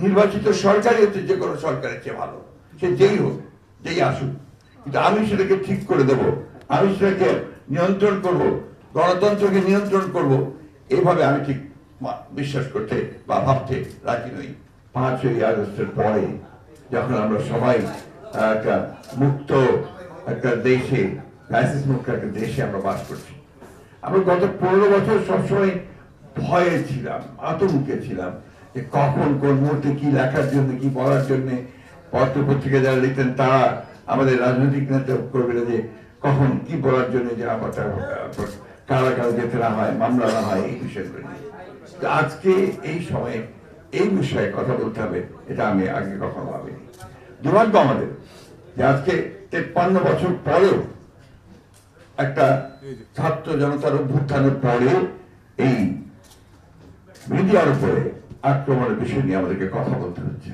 নির্বাচিত সরকারই হচ্ছে যে কোনো সরকারের চেয়ে ভালো, সে যেই হোক, যেই আসুক, কিন্তু আমি সেটাকে ঠিক করে দেব, আমি সেটাকে নিয়ন্ত্রণ করব, গণতন্ত্রকে নিয়ন্ত্রণ করব, এইভাবে আমি ঠিক বিশ্বাস করতে বা ভাবতে রাজি নই। 5ই আগস্টের পরে যখন আমরা সবাই একটা মুক্ত একটা দেশে, ফ্যাসিস্ট মুক্ত একটা দেশে আমরা বাস করছি, আমরা গত 15 বছর সবসময় ভয়ে ছিলাম, আতঙ্কে ছিলাম যে কখন কোন মুহূর্তে কি লেখার জন্য, কি বলার জন্য পত্র পত্রিকা যারা লিখতেন তারা আমাদের রাজনৈতিক নেতা কর্মীরা যে কখন কি বলার জন্য যে আমার কারাগারে যেতে না হয়, মামলা না হয়, এই বিষয়গুলো নিয়ে আজকে এই সময়ে এই বিষয়ে কথা বলতে হবে, এটা আমি আগে কখনো ভাবিনি। দুর্ভাগ্য আমাদের যে আজকে 53 বছর পরেও একটা ছাত্র জনতার অভ্যুত্থানের পরে এই মিডিয়ার উপরে আক্রমণের বিষয় নিয়ে আমাদেরকে কথা বলতে হচ্ছে।